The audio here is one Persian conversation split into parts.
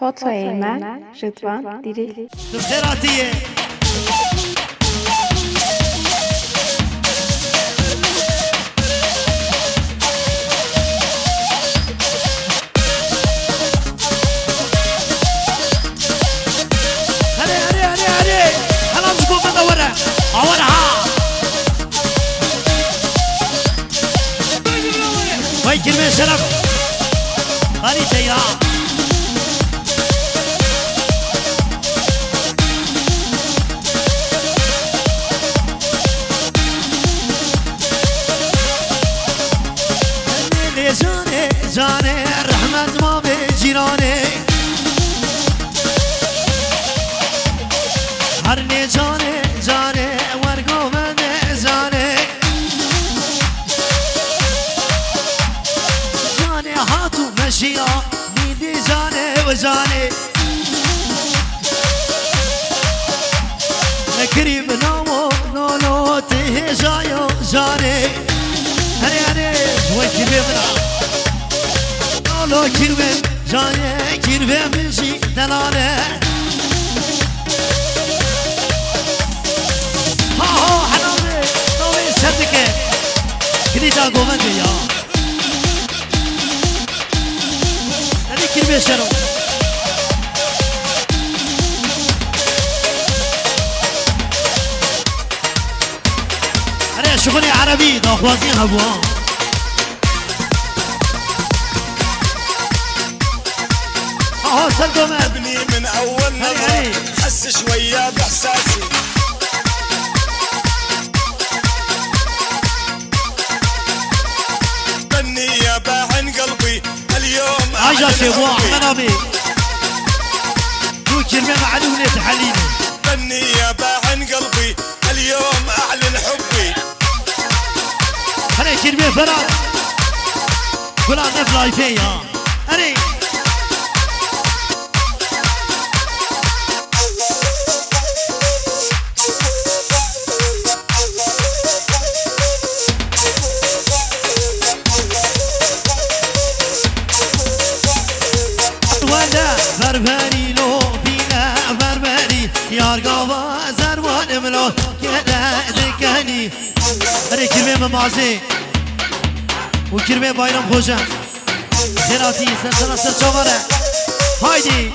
Foto Eymen, Rıdvan Diril. Dukteratiye. هري خلاص قوم ندورها اورها وي كلمة شرف هاني تيا جاني رحمة ما بجيراني هرني جاني ورقو من جاني هاتو مشيا نيدي جاني وجاني قريب نامو نولو تيه جايو جاني هري وكربنا نولو كربن جاني كربن بشي دلالة حنامي نولي سردك كريتا قومن يا هري كربن شرو هري شغلي عربي داخوازين هبوان ابني من اول نظرة حس شوية باحساسي بني يا باعن قلبي اليوم عجا سيبوا احمد ابي دو كلمة معلومة تحليلي بني يا باعن قلبي اليوم اعلن حبي هني كلمة فراد كلها نفلاي فيها هني بربری لو بینا بربری یار گاوا زروان ملو کده دکنی هره کرمه ممازه و کرمه بایرام خوشم خیراتی سرسنا سر چواره هایدی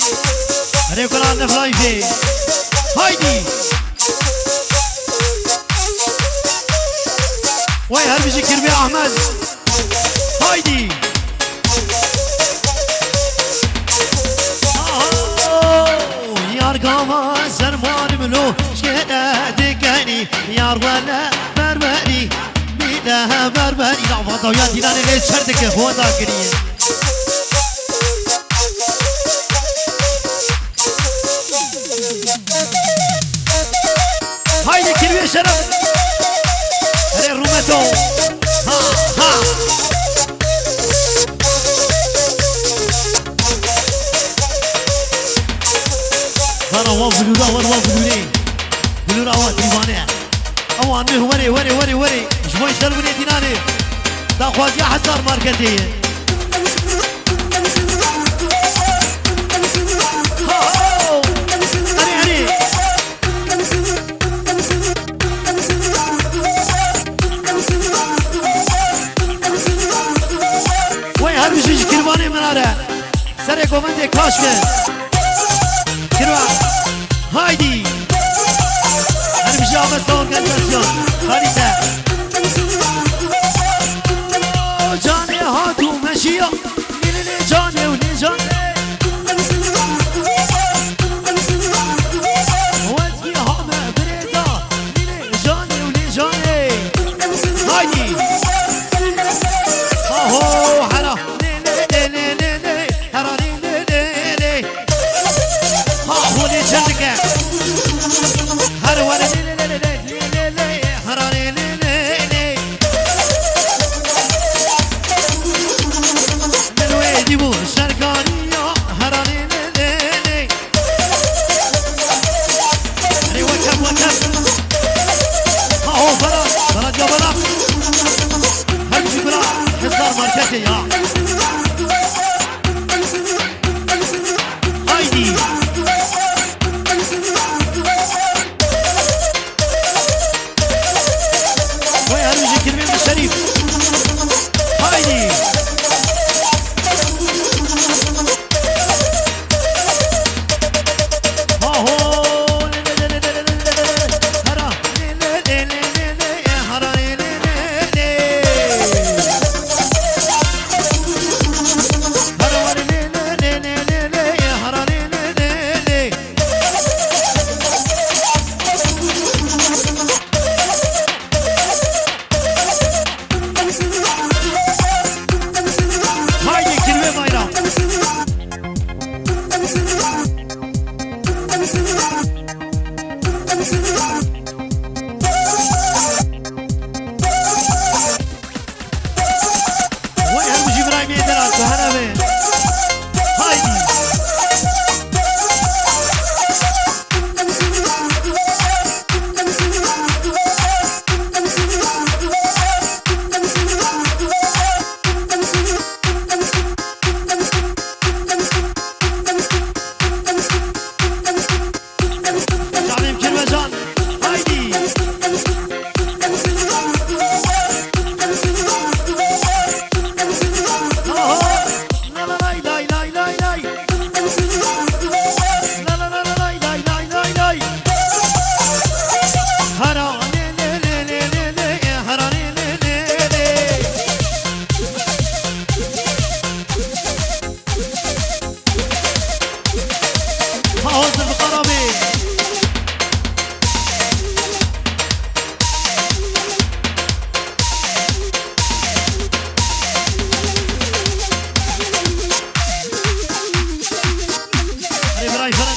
هره کلان نفلای فی هایدی وای هر بیشی کرمه احمد هایدی قاما زرمان ملو شهده دقاني يار ولا بربري بيدها بربري لا فضاو يا ديناني ليش شردك هو ذاكرين هايدي كلمة شرف هاي رومتو ها هوا بلورا وروا بلوري بلورا هوا ديوانه هوا انه وري شوي سروني ديناني دا خوازي حصار ماركتي هري وي هر بيجي كرباني مناره سري كومنتي كاشكه كروا هايدي أنا مش عم أسوي أورجانيزاسيون خريطة جاني هاتو ماشية ليلي جاني ولي جاني وزكي هامة بريدا ليلي جاني ولي جاني هايدي هاهو حرا ليلي حرا ليلي هاهو لي جانك هر ولا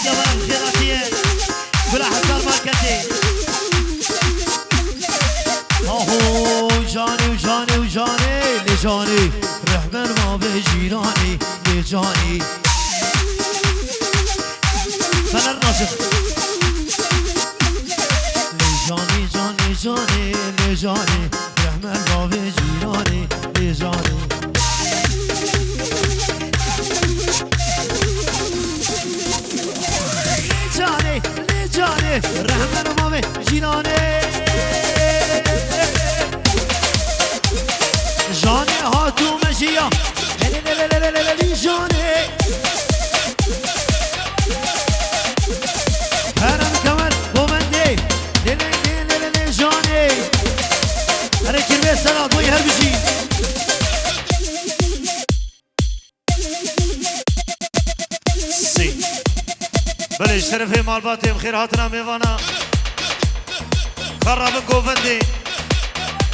جبل الخيراتية بلا حصار ماركتي آهو جاني وجاني وجاني لجاني رحمن ما بجيراني لجاني فنر ناصر لجاني جاني جاني لجاني رحمن ما بجيراني لجاني لجاني لجاني رحمن ما بجيراني جاني هاتو مجيا جاني هرم كمان بومندي جاني هري كلمة سنة ضوي هربجي سي بلش شرفي مالباتي بخير هاتنا ميوانا خرب قوفندي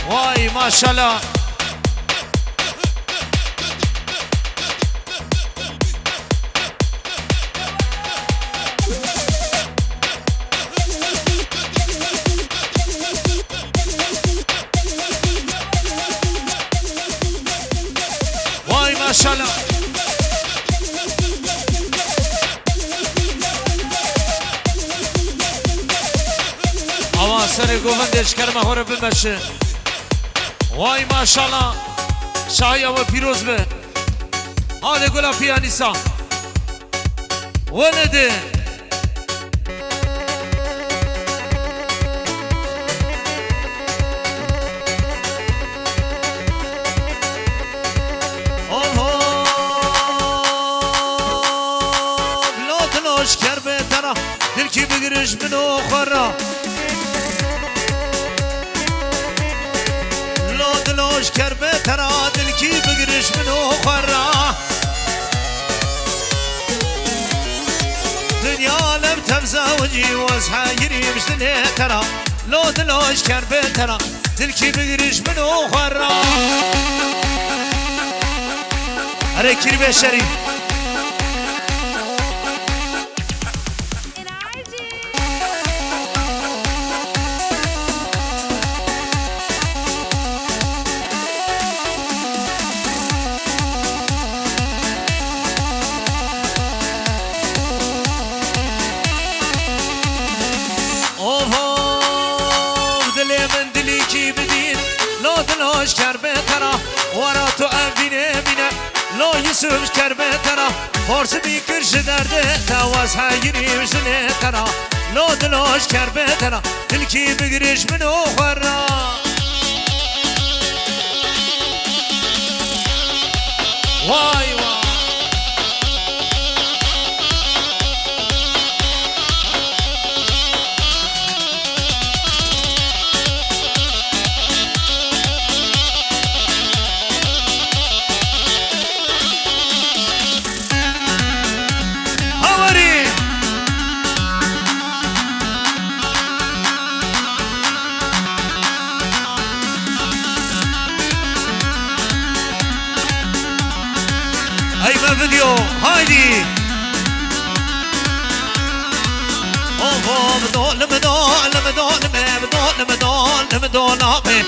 واي ما شاء الله ما شاء الله سر گوهندش کرمه هره بمشه وای ماشالله شایا و پیروز به آده گلا پیانیسا ولده کر به تنه دل کی بگیرش منو خورا لادلوش کر به تنه دل کی بگیرش منو خورا دنیا لم تمزوجي واسحايري مش دنيا ترى لادلوش کر به تنه دل کی بگیرش منو خورا اره کیر به شریف ورا تو امینه بینه لا یوسف کربه ترا فارس بیکرش درده تواز هایری وزنه ترا لا دلاش کربه ترا دل کی بگیرش منو خورا وای وای فيديو هايدي اوه بدول بدول بدول بدول بدول بدول ابي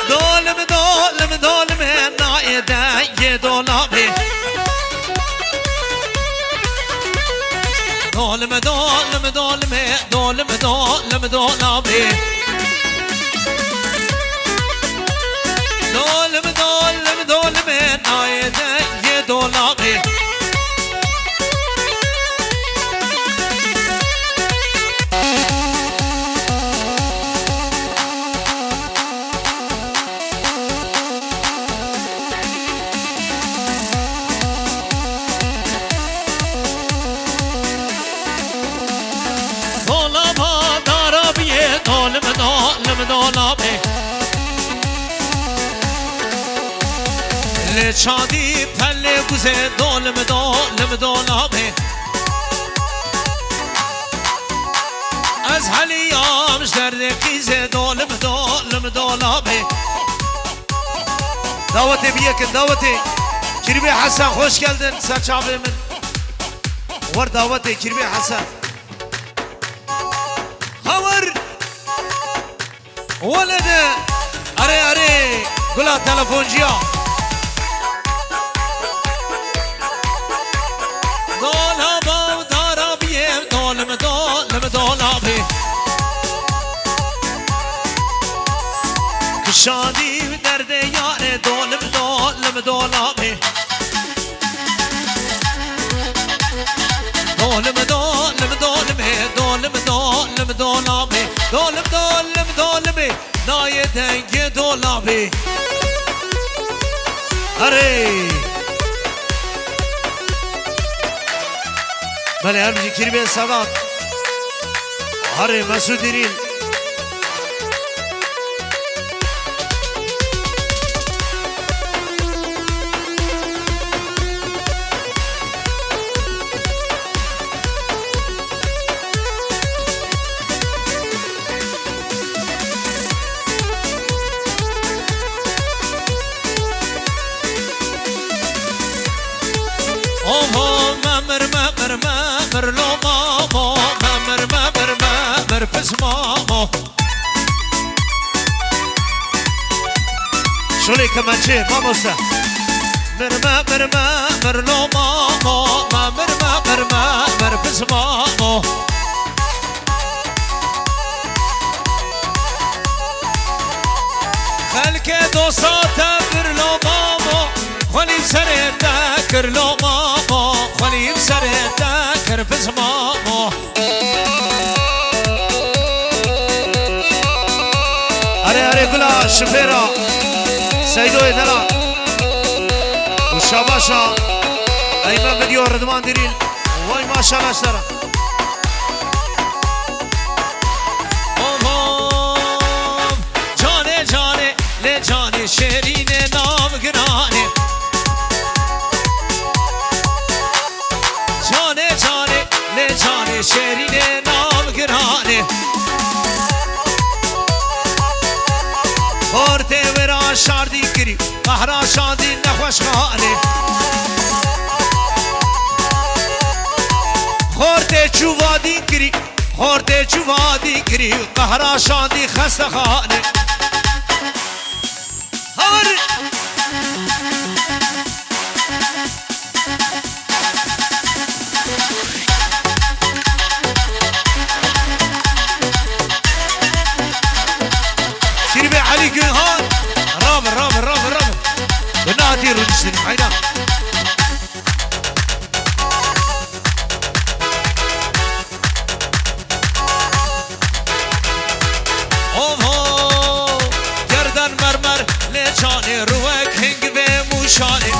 دول بدول بدول من نايدا يدول ابي دول بدول بدول دول بدول بدول ابي دول بدول بدول من نايدا يدول ابي شادی پله گوزه دولم دولم دولمه از حلیامش درد قیزه دولم دولم دولمه دعوتی بیه کن دعوتی Kirbi Hasan hoş geldin Saç abimin. Var daveti Kirbi Hasan. Havar. Walede. Are. Gula telefoncuya. Dolabam darabiyem dolum abi. Kışadim derde yare dolum abi. Dolum naye denge dolabi. Are. Bale her kirbe sadat. Are Masudiril. ممر لو ماما ممر پس ماما شولی کمانچه ماموسا مر لو ماما ممر پس ماما خلک دوسات بر لو ماما خلیم سر تکر لو ماما خلیم سر تکر پس ماما اره گلا شفیرا سیدوی دلا و شاباشا ایمه ویدیو ردمان دیرین وای ماشالله اشترا جانه لی جانه شیرین نام گرانه جانه لی جانه شیرین نام گرانه خورده ورا شاردی کری قهرا شاندی نخوش خانه خورده چوادی کری قهرا شاندی خسته خانه شربي علي قهان رابر بنادي رجسن حينا گردن مرمر لجانه روک هنگ به موشانه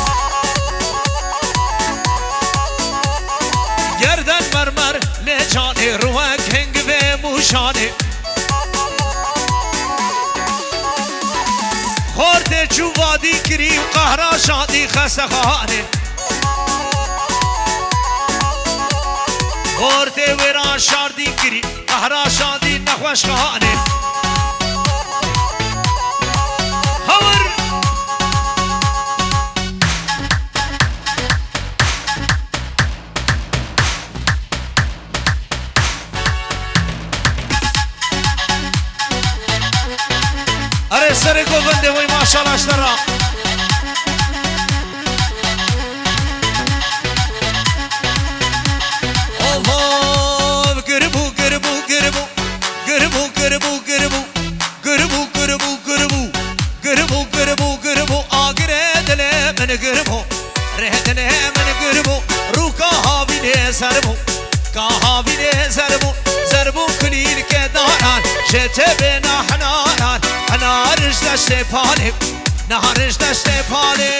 گردن مرمر لجانه روک هنگ به موشانه خورده چوادی کری و قهرا شادی خسته خانه خورده ورا شاردی کری قهرا شادی نخوش خانه اره سر گوونده وی ماشالله اشترا اوه گربو آگره دله من گربو رهدنه من گربو رو کهاوینه زربو کلیل که دارن شته به نحنارن نهارش دشت پانه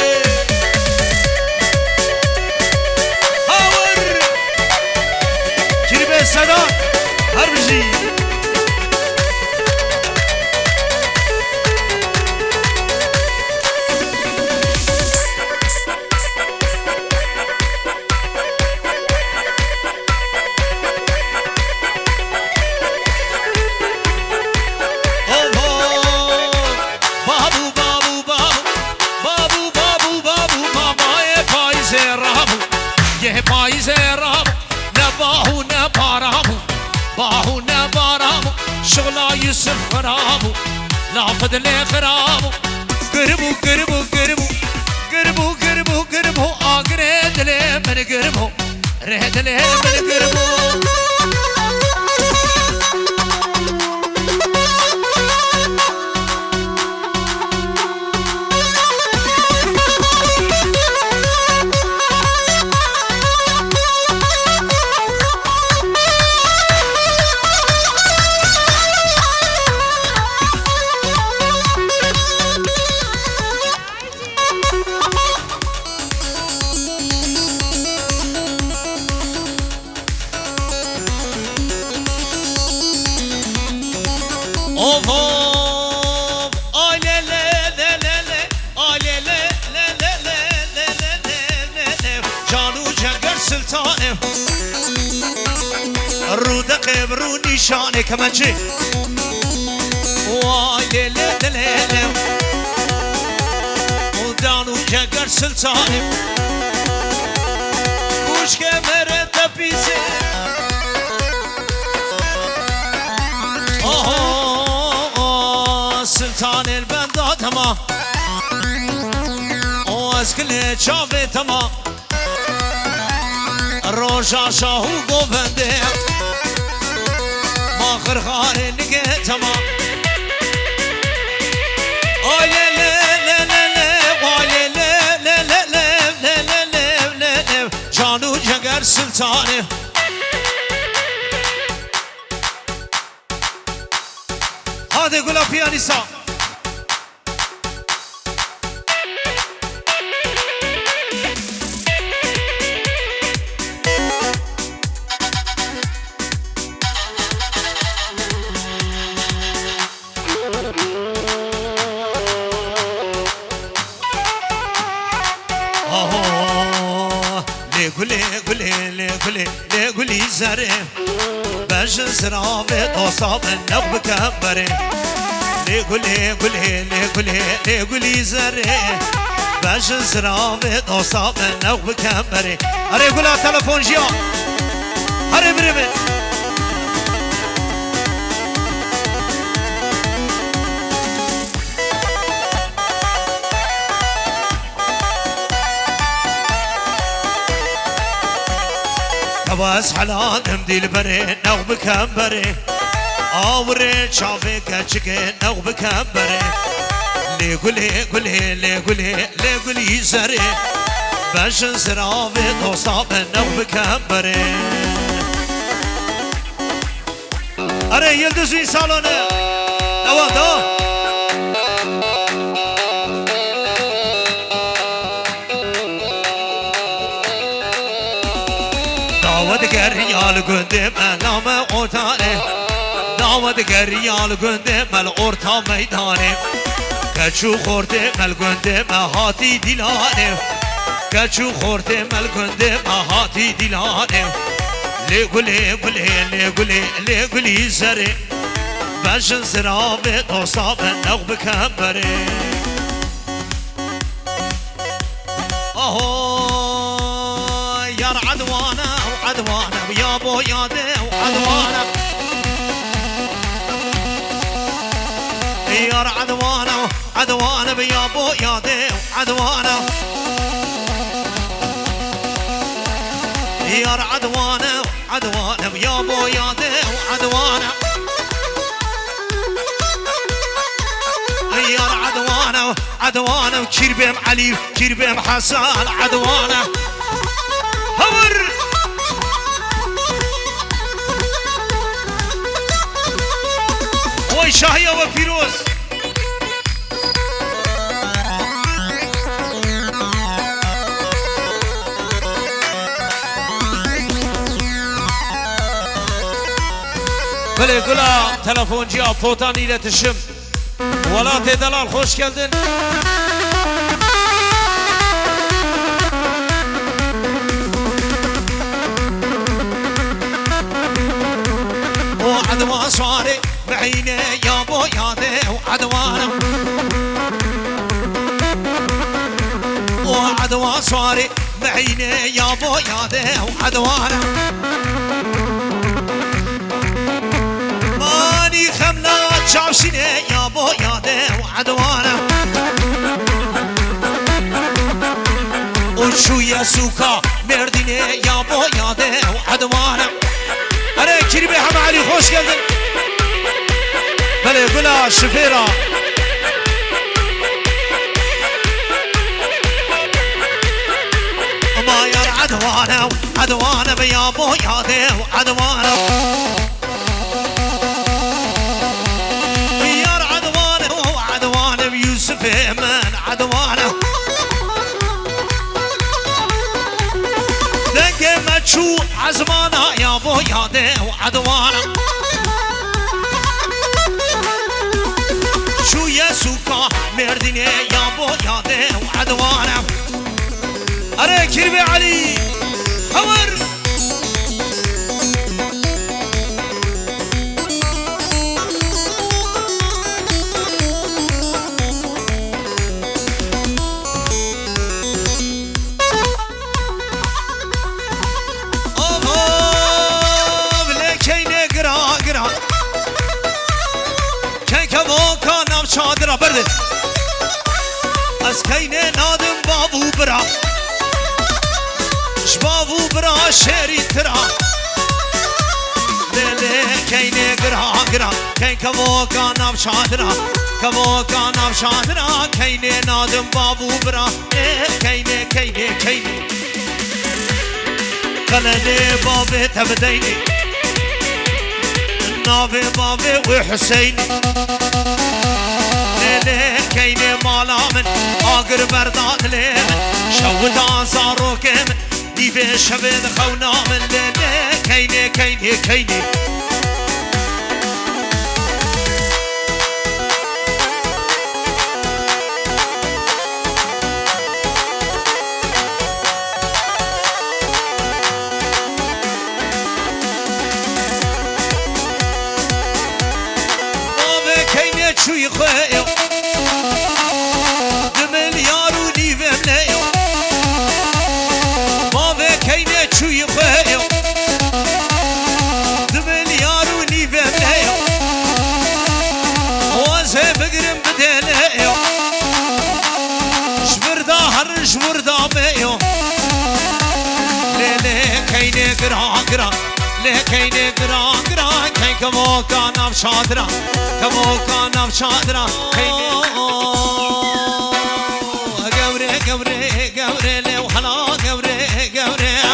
آور kirbe صدا هر بجی رابو یه پاییز رابو نباهو نبارابو باهو نبارابو شغلا یوسف خرابو لافد لی خرابو گربو گربو گربو گربو گربو گربو آگره دلی من گربو ره دلی من گربو رو نشانه کمانچه وای لیله لیله و دانو جگر سلطانه گوش که مره تپیسه سلطان البندا تمام از کل چاوه تمام روشا شاهو گوونده آخر خانه نگه تمام آی لی لی لی لی آی لی لی لی لی لی لی جانو جگر سلطانه هاده گلا پیانیسا لگلی زره بجن زرابه دوستاب نق بکبره لگلی زره بجن زرابه دوستاب نق بکبره اره گلا تلفن جیا اره بره واس حلال مديل بري نو بكبري اوري شافي كاتشكي نو بكبري لي قولي زري باش نزرافي توصاب نو بكبري اري يلدزوي سالونه دوا دعوت ريال قدام نام اوتانه دعوت ريال قدام الأورتا ميدانه كشو خورده مل قدام هاتي دلانه كشو خورده مل قدام هاتي دلانه لقولي زري باشن زرابه توصاب نغ بكبره يا عدوانا وعدوانا ويا بو ياده وعدوانا يا عدوانا وعدوانا ويا بو ياده وعدوانا يا عدوانا وعدوانا ويا بو ياده وعدوانا يا عدوانا وكربم علي كربم حسن عدوانا همر وي شاهية وفيروز بله گلا تلفون جا فوتان ایلتشم ولات دلال خوش geldin وعدوان صاري بعيني يا بو ياده وعدوانا وعدوان صاري بعيني يا بو ياده وعدوانا ماني خمنا تشاوشيني يا بو ياده وعدوانا وشو يا سوكا مرديني يا بو ياده وعدوانا أنا كريمي حما علي خوش geldin بله قلا شفيرة ما يا عدوانا عدوانا بيا بو ياده وعدوانا يا عدوانا وعدوانا بيوسف من عدوانا شو عزمانا يا بو ياده وعدوانا شو يا سوكا مرديني يا بو ياده وعدوانا أري كربي علي خبر شادرا برد از کینه نادم بابو برا شبابو برا شری ترا دل کینه گرا گرا کین کمو کانم شادرا کمو کانم شادرا کینه نادم بابو برا کینه کینه کینه قلده بابه تبدینی ناوه بابه وحسینی كيني مالا من آقر برداد لمن شودان زارو كمن ديبه شبه خونا من ليلة كيني كيني كيني بابا كيني شوي خويو چوی خویو دملیارو نیبم لیو وازه بگرم بدلیو شوردا هر شوردا بیو لیلی کینه گرا گرا لی کینه گرا گرا کین کمو کانم شادرا کمو کانم شادرا کینه گوره گوره گوره لیو حلا گوره گوره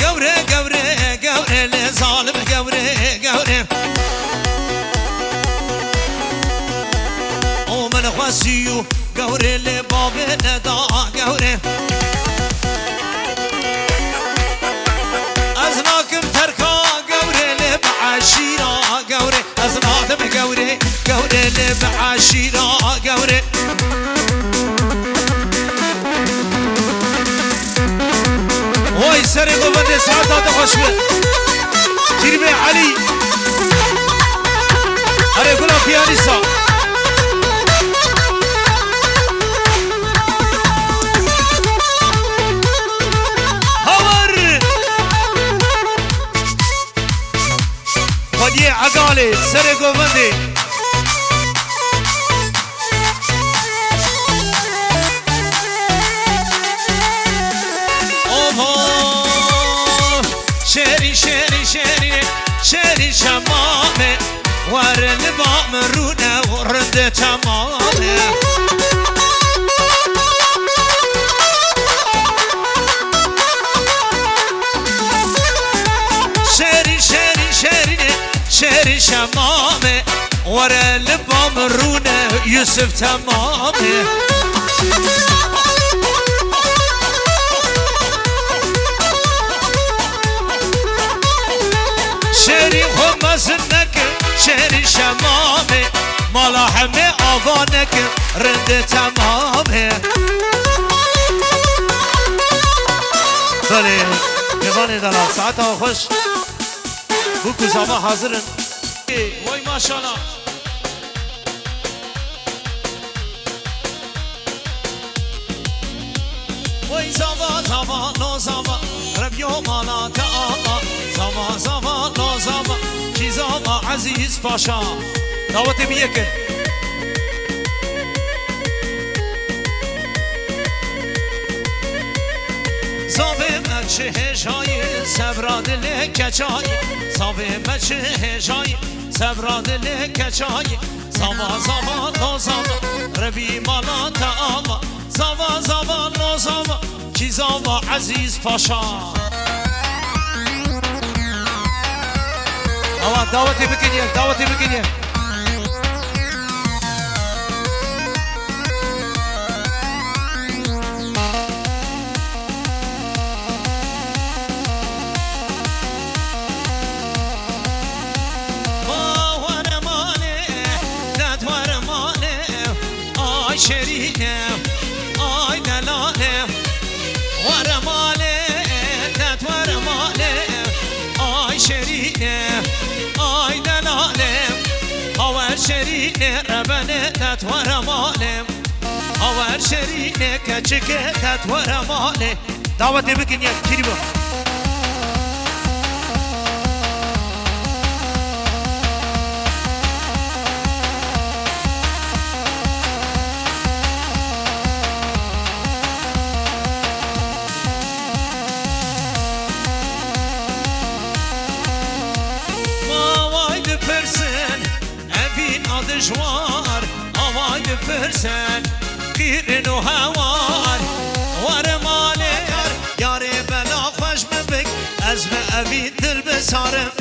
قوري قوري قوري اللي ظالم قوري قوري ومن خواسيو قوري اللي بابي ندا قوري أزناكم تركا قوري اللي بعشيرة قوري أزناكم قوري قوري اللي بعشيرة قوري وای سر قوت ساعت خوشبه کریمه علی اره گلا پیانیسا هور خودی عقاله سر قوت شری شمامه ورن بام رونه ورنده تمامه شری شمامه ورن بام رونه یوسف تمامه شری خمسنك شری شمامه مالا همه آوانك رند تمامه بله میوان دلال ساعت ها خوش بکو زما حاضرن وای ماشاءالله وای زاوا زاوا لا زاوا ربیو مالا تعالی زاوا زاوا لا زاوا کی زاوا عزیز پاشا دعوت بیه که زاوه مچه هجای سبراد لکچای زاوه مچه هجای سبراد لکچای زاوا زاوا لا زاوا ربی مالا تعالی زاوا زاوا لا زاوا کی زاوا عزیز پاشا آوان دعوتی بکنیم دعوتی بکنیم شرينه آي دلانه ورمانه نت ورمانه آي شرينه آي دلانه هوا شرينه ربنه نت ورمانه هوا شرينه كچكه نت ورمانه دعوت بكن يا كريمه دجوار آوای بپرسن قیرن و هوار ورمانه یاری بلا خوش مبک از به اوی دل بسارم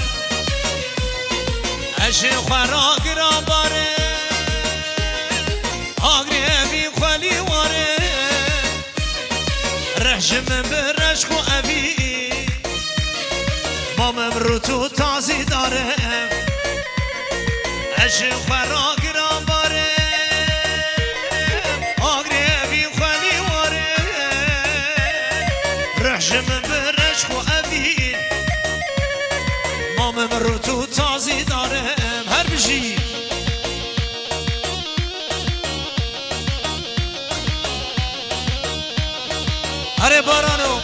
اشی خورا گرام باره آگری اوی خوالی واره رحجم برشق و اوی مامم رو تو تازی دارم اشی خورا گرام باره آگری اوی خوالی واره رحجم برشق و اوی مامم رو تو تازی دارم هر بشی هره بارانو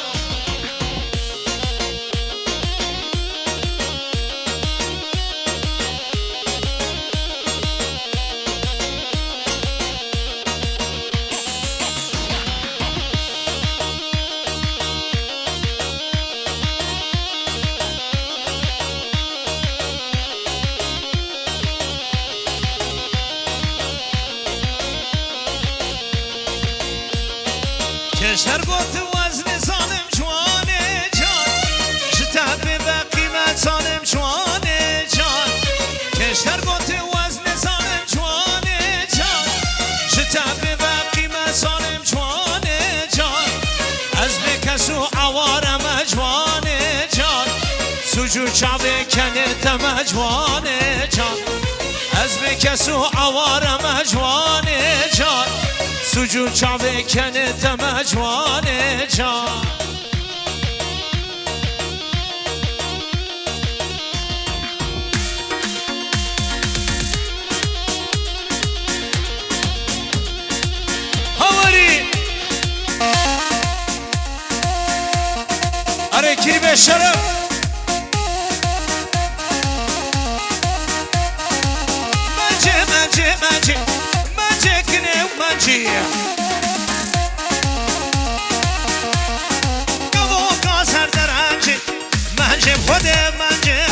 کشتر گفت وزن سالم جوانه جان شتاب به قیمت سالم جوانه جان کشتر گفت وزن سالم جوانه جان شتاب به قیمت سالم جوانه جان از بکسو عوارم جوانه جان سجو چاوه کنه تم جوانه جان از بکسو عوارم جوانه جان سجود چاوه کنه تم جوانه جان هواری اره کری به شرف منجه کنه منجه منجه خود منجه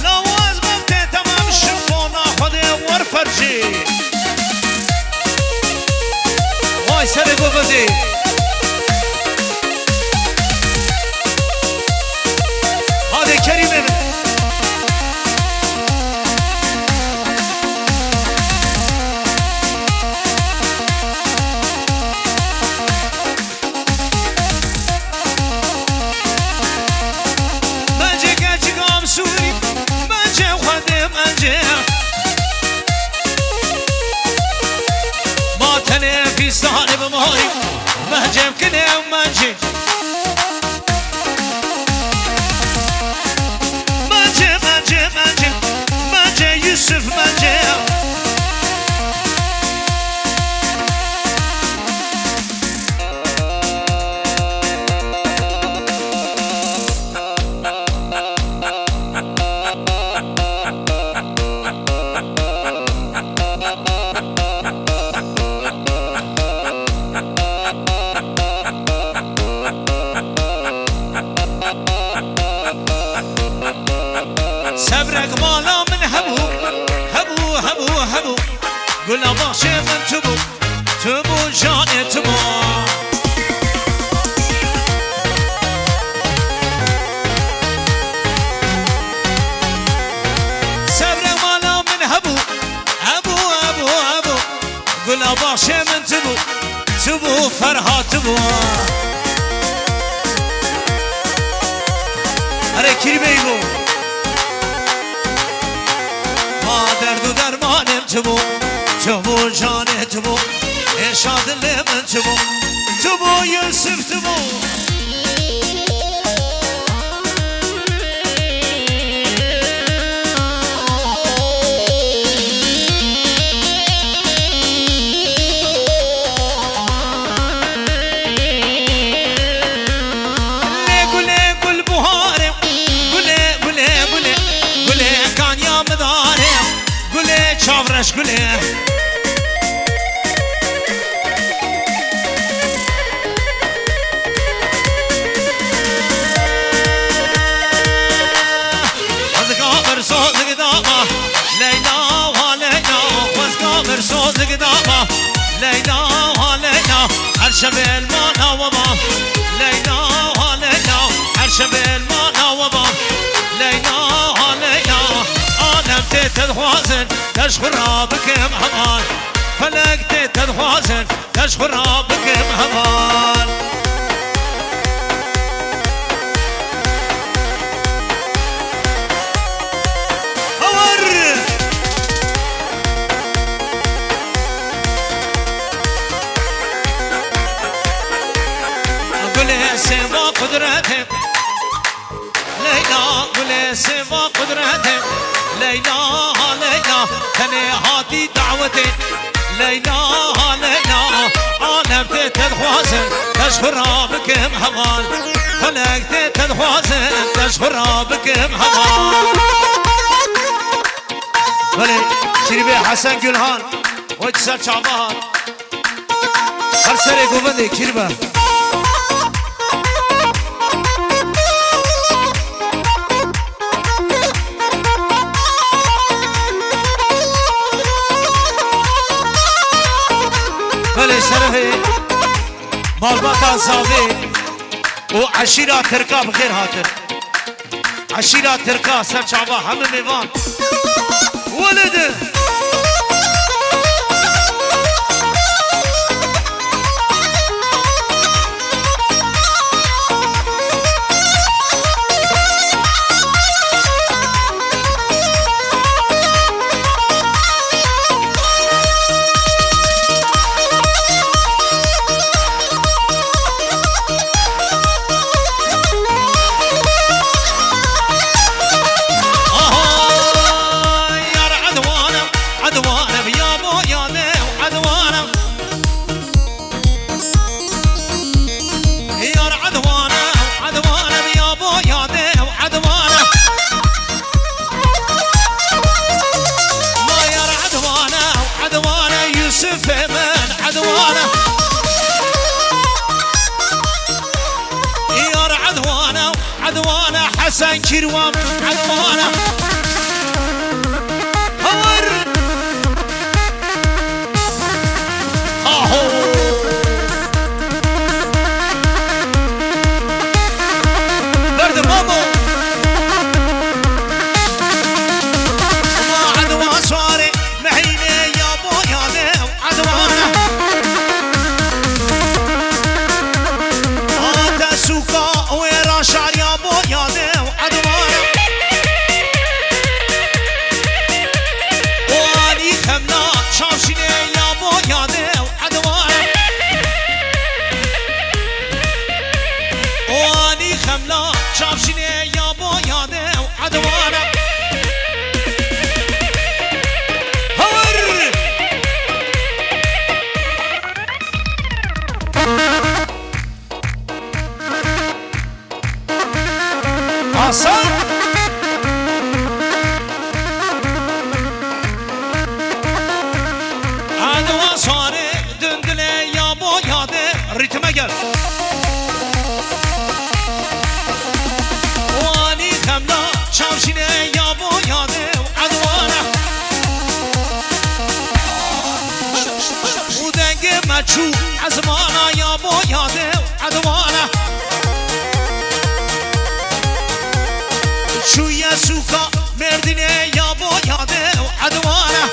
لواز مفته تمام شفانا خود ورفرجی وای سر گوگزی هاده کریمه ما تنفي صاحب ماي منجم كنه ومنجي منجي يوسف منجي گل باشه من تو بو جان تو بو صبر مالا من هبو گل باشه من تو بو فرهات بو اره کری بیگو ما درد و درمانم تو بو جان تو بو اشاد لمن تو بو یوسف تو بو چاورش گله وزقامر صوتك داما ليلى وليلى وزقامر صوتك داما ليلى وليلى عرشب المانا وما ليلى وليلى عرشب المانا وما ليلى وليلى أنا بتتدخوازن تشخر بكم همان فلك تتخوازن تشخر بكم همان قولي سوا قدرتك ليلى قولي سوا قدرتك ليلى ليلى تنهاتي دعوتي ليلى ليلى أنا بديت أدخوازن تشخر بكم همان فلك تدخوازن تشخر بكم همان بلي شريبي حسن قلهان وجسر شعبان هر سري قوبندي كريبه بله شرفي مالباتا صافي وعشيرة تركا بخير هاتر عشيرة تركا سر شعبا هم ميوان ولد حسن كروان عدوانا هور اهو برد مامو ما عدوان صاري معيني يا بو يا ديو عدوانا هاتا سوكا ويرا شعر يا بو يا ديو شافشني يا بو يا ديو عدوانا هور حسن عدوا صاري دندلي يا بو يا ديو ريتم اجل شامشيني يا بو يا ديو عدوانا مچو عزمانا یا بو یاده عدوانا شوی سوکا مردینه یا بو یاده عدوانا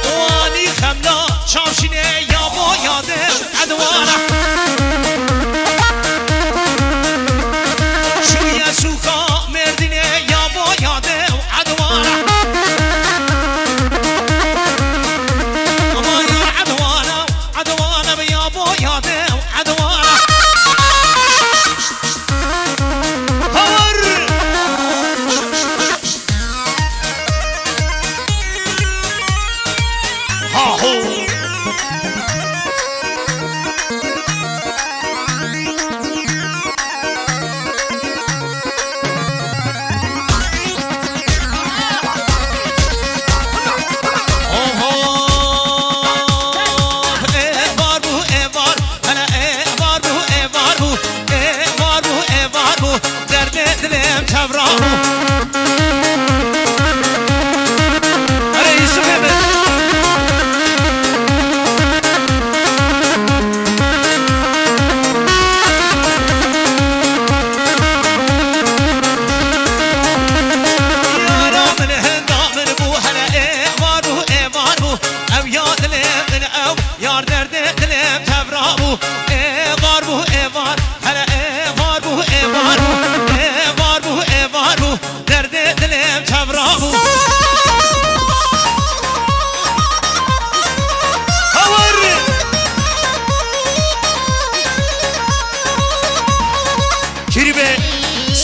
وانی خملا شامشینه یا بو یاده عدوانا شوی سوکا مردینه یا بو یاده عدوانا اما یا عدوانا عدوانا بیا بو یاده عدوانا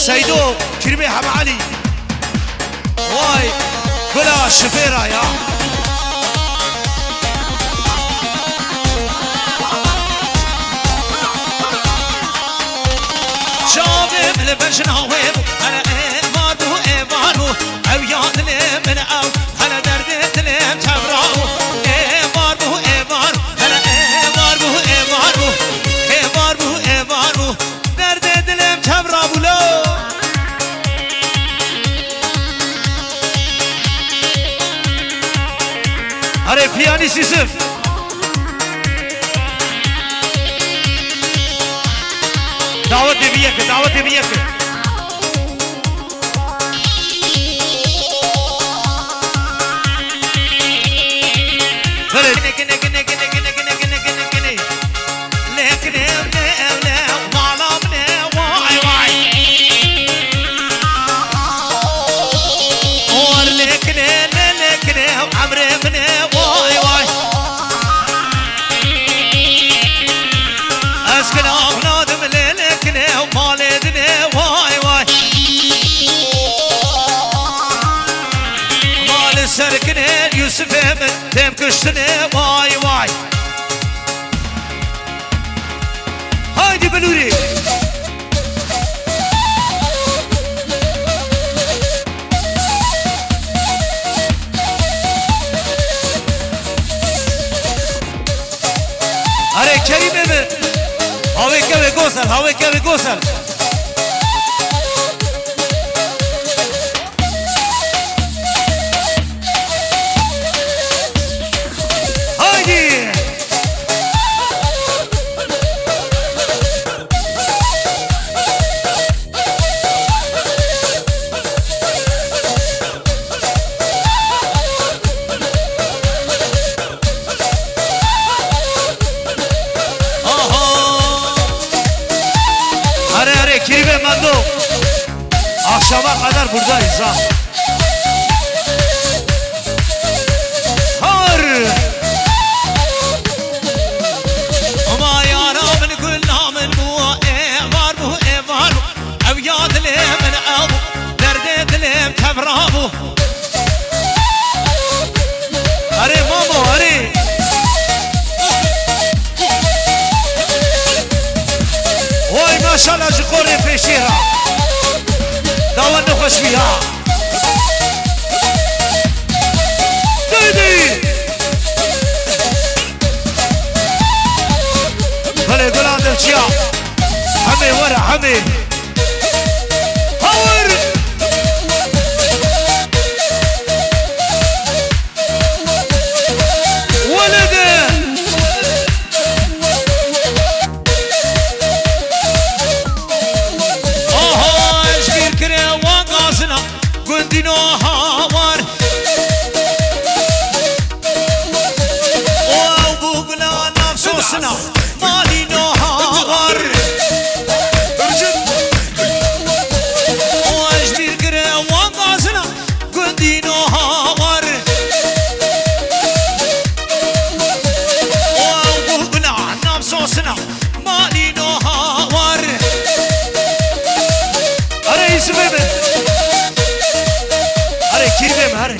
سيدو كريمي حب علي واي بلا شفيرة يا شافي من البشناوي انا ايمانو ايمانو او يادني من او انا دردي تلم تبراو ايمانو ايمانو انا ايمانو ايمانو ايمانو ايمانو دردي تلم تبراو لو अरे पियानिस्ट يوسف دعوت بيك دعوت بيك سركني يوسف من تم كشتني واي واي هايدي بلوري أري كريم من هاوي كوي غوصل هاوي كوي غوصل Kiribe Mando akşama kadar buradayız ha. Har ama yaramın kul namın bu var bu var ev ya dilim ev derde dilim tebra bu Are mamo are Oy maşallah jikore peşira Davan nukhaş fiha Didi Hale gulan devçiya Hame wara hame Hawar هاور وبوغلا نفسوسنا مالي هاور واجبير قري وانغازنا قندينو هاور وبوغلا نفسوسنا مالي هاور أري يسمي أري كيربي أري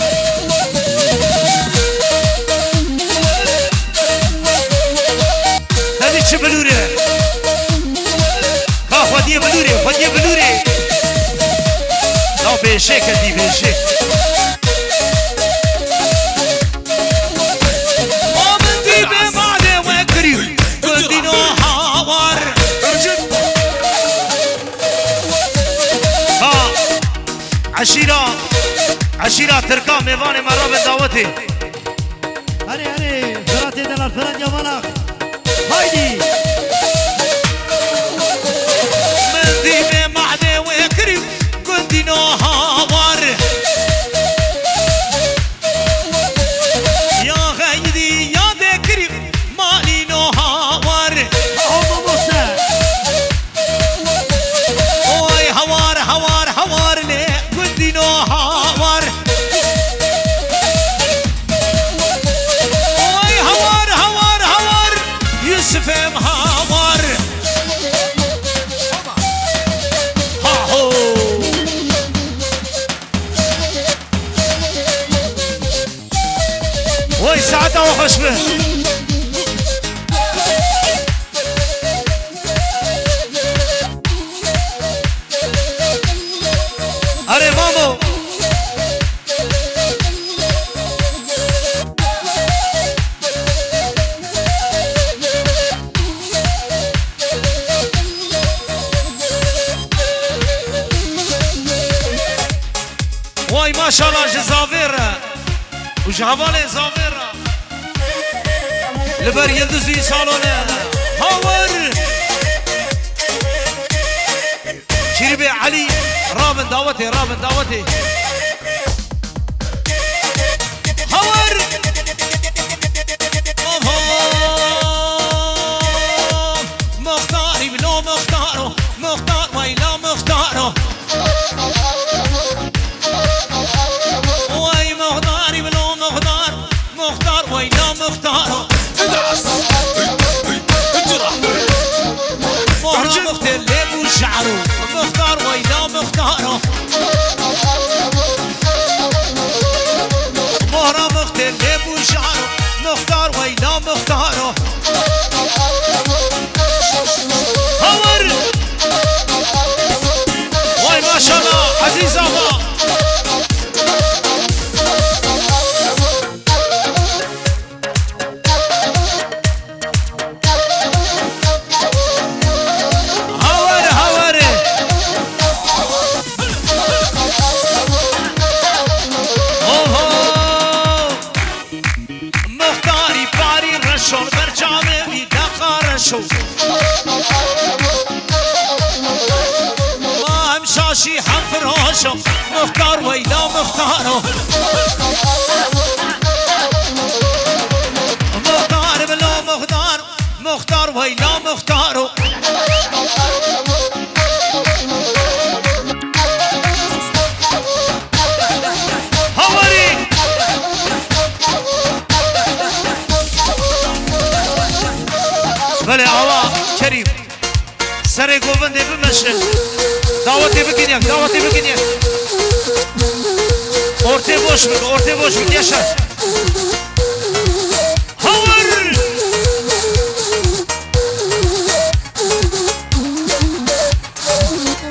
هذه شبلوري ها خديه بلوري خديه بلوري لا بيشيك هدي بيشيك ومن دي بمعدي وكريو قدينو هاور ها عشيرة تركا ميواني مرة دعوتي هري فراتي دلال فران جواناك هايدي من دي بمعدي وكريو قدينو هاور يا غيدي يا ذكري مالينو هاور هم موسى اوي هوار هوار هوار لي قدينو هاور اوي هوار هوار هوار يوسف هاور ها هو وي سعادة وخشبه أري مامو واي ما شاء الله جزافير وجهبالي زافير لبر يلدزي صالونه هاور شربي علي رابن دعوتي رابن دعوتي هاور مختاري بلو مختارو مختار ويلا مختارو واي مختاري بلو مختار مختار ويلا مختارو مهرة مختار ليبو شعرو مختار ويلا مختارو مهرة مختار ليبو شعرو مختار ويلا مختارو هور واي ما شاء الله عزيز أبا شو ما همشاشي حنفراشو مختار ويلا مختارو مختار بلو مختار مختار ويلا مختارو هوري بله آوا کریم سر گوونده بمشن دعوتی بگینیم دعوتی بگینیم ortaya boş bırak yaşa havur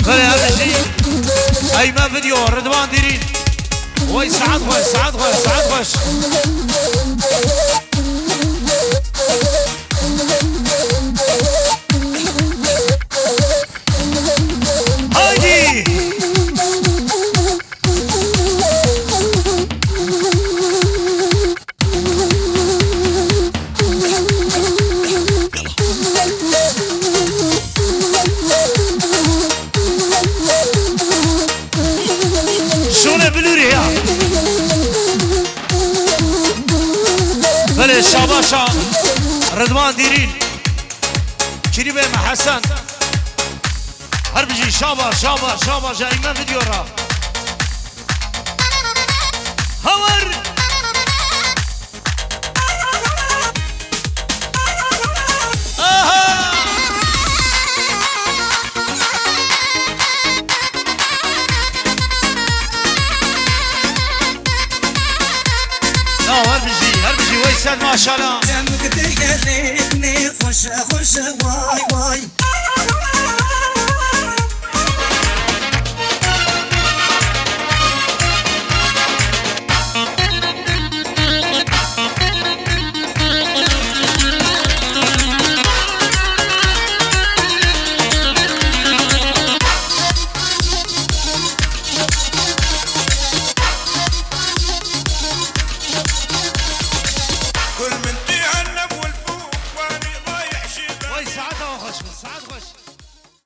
böyle هذا شيء اي ما فيديو رضوان ديرين وي سعد خوش شونه بلوري يا بله شاباشا رضوان دیرین کلیب محسن هر بجی شاباش شاباش شاباش ایمن ویدیو را هور هر بجی ویسن ماشاءالله جنگ دیگه خوش خوش وای وای